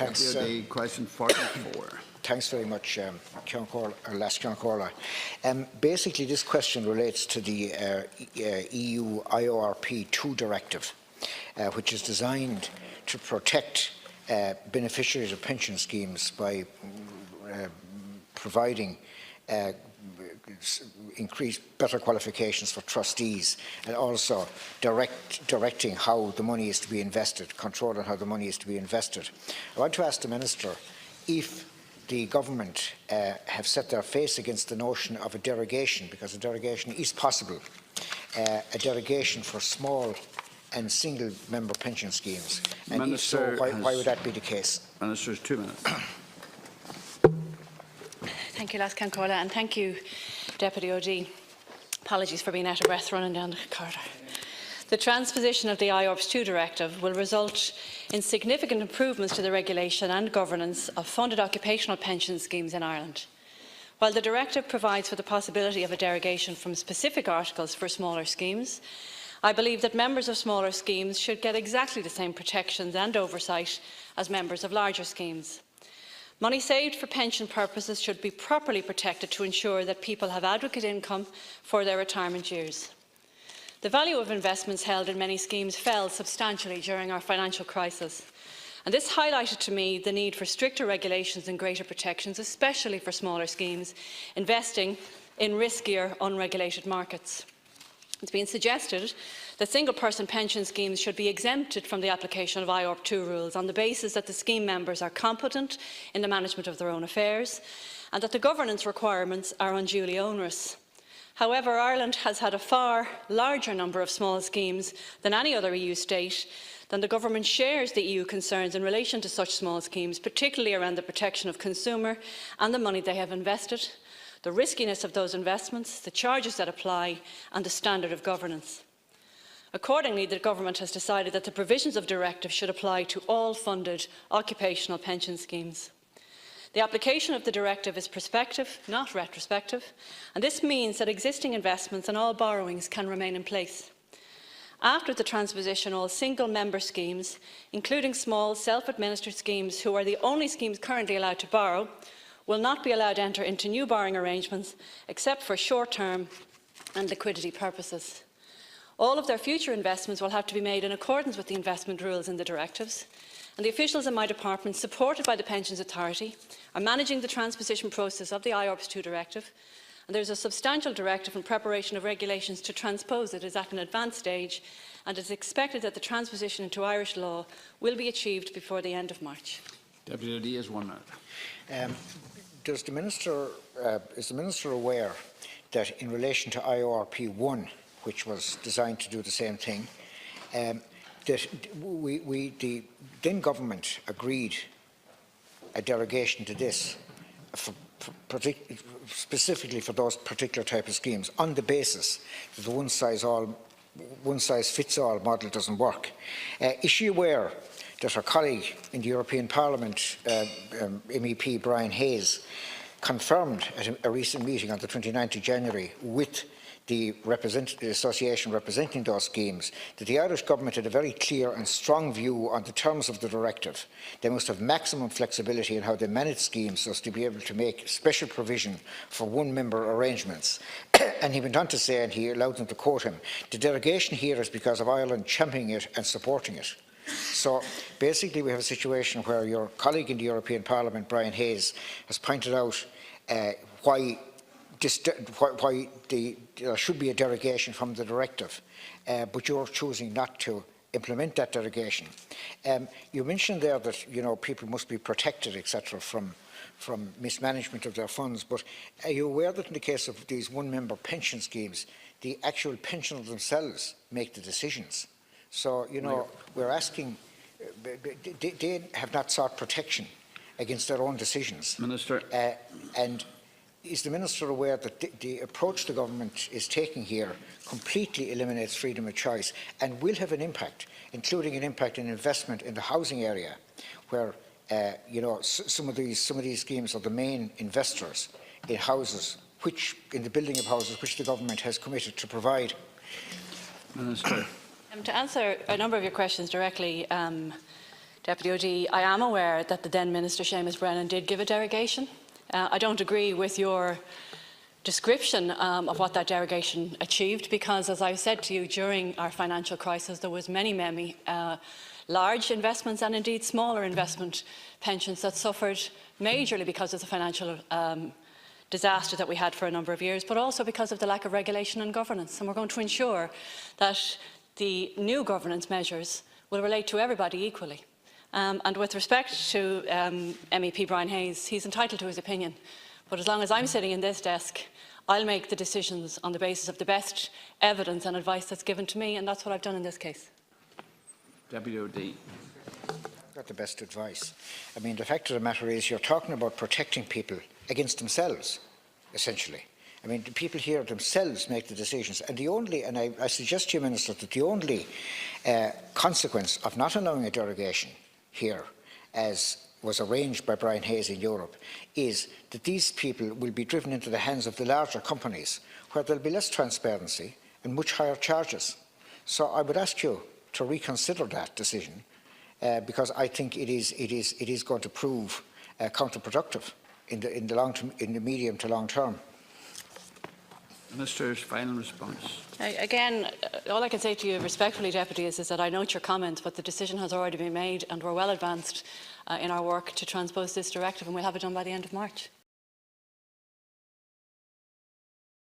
Thanks. Question 44. Thanks very much, Ceann basically, this question relates to the EU IORP2 directive, which is designed to protect beneficiaries of pension schemes by providing better qualifications for trustees, and also directing how the money is to be invested, controlling how the money is to be invested. I want to ask the Minister if the government have set their face against the notion of a derogation, because a derogation is possible, a derogation for small and single-member pension schemes, and Minister, if so, why would that be the case? Minister's 2 minutes. Thank you, Ceann Comhairle, and thank you, Deputy OD. Apologies for being out of breath running down the corridor. The transposition of the IORPS2 directive will result in significant improvements to the regulation and governance of funded occupational pension schemes in Ireland. While the directive provides for the possibility of a derogation from specific articles for smaller schemes, I believe that members of smaller schemes should get exactly the same protections and oversight as members of larger schemes. Money saved for pension purposes should be properly protected to ensure that people have adequate income for their retirement years. The value of investments held in many schemes fell substantially during our financial crisis, and this highlighted to me the need for stricter regulations and greater protections, especially for smaller schemes investing in riskier, unregulated markets. It's been suggested that single-person pension schemes should be exempted from the application of IORP2 rules on the basis that the scheme members are competent in the management of their own affairs and that the governance requirements are unduly onerous. However, Ireland has had a far larger number of small schemes than any other EU state, then the government shares the EU concerns in relation to such small schemes, particularly around the protection of consumer and the money they have invested, the riskiness of those investments, the charges that apply and the standard of governance. Accordingly, the Government has decided that the provisions of the directive should apply to all funded occupational pension schemes. The application of the directive is prospective, not retrospective, and this means that existing investments and all borrowings can remain in place. After the transposition, all single-member schemes, including small self-administered schemes who are the only schemes currently allowed to borrow, will not be allowed to enter into new borrowing arrangements except for short-term and liquidity purposes. All of their future investments will have to be made in accordance with the investment rules in the directives, and the officials in my department, supported by the Pensions Authority, are managing the transposition process of the IORPS2 directive, and there is a substantial directive in preparation of regulations to transpose it. Is at an advanced stage, and it is expected that the transposition into Irish law will be achieved before the end of March. Deputy D is 1 minute. Is the Minister aware that in relation to IORP1, which was designed to do the same thing, that the then government agreed a derogation to this specifically for those particular type of schemes on the basis that the one-size-fits-all model doesn't work? Is she aware that her colleague in the European Parliament, MEP Brian Hayes, confirmed at a recent meeting on the 29th of January with the association representing those schemes that the Irish Government had a very clear and strong view on the terms of the directive. They must have maximum flexibility in how they manage schemes so as to be able to make special provision for one-member arrangements. And he went on to say, and he allowed them to quote him, "The derogation here is because of Ireland championing it and supporting it." So basically we have a situation where your colleague in the European Parliament, Brian Hayes, has pointed out why there should be a derogation from the directive, but you're choosing not to implement that derogation. You mentioned there that people must be protected, etc., from mismanagement of their funds, but are you aware that in the case of these one-member pension schemes, the actual pensioners themselves make the decisions? So, we're asking, they have not sought protection against their own decisions. Minister. And is the Minister aware that the approach the government is taking here completely eliminates freedom of choice and will have an impact, including an impact in investment in the housing area, where some of these schemes are the main investors in houses, in the building of houses, which the government has committed to provide? Minister. To answer a number of your questions directly, Deputy OD, I am aware that the then Minister Seamus Brennan did give a derogation. I don't agree with your description of what that derogation achieved, because, as I've said to you, during our financial crisis there was many large investments and indeed smaller investment pensions that suffered majorly because of the financial disaster that we had for a number of years, but also because of the lack of regulation and governance. And we're going to ensure that the new governance measures will relate to everybody equally. And with respect to MEP Brian Hayes, he's entitled to his opinion. But as long as I'm sitting in this desk, I'll make the decisions on the basis of the best evidence and advice that's given to me, and that's what I've done in this case. Deputy OD. Got the best advice. I mean, the fact of the matter is you're talking about protecting people against themselves, essentially. I mean, the people here themselves make the decisions. And I suggest to you, Minister, that the only consequence of not allowing a derogation here, as was arranged by Brian Hayes in Europe, is that these people will be driven into the hands of the larger companies, where there will be less transparency and much higher charges. So I would ask you to reconsider that decision, because I think it is going to prove counterproductive in the medium to long term. Minister's final response. Again, all I can say to you respectfully, Deputy, is that I note your comments, but the decision has already been made and we're well advanced in our work to transpose this directive, and we'll have it done by the end of March.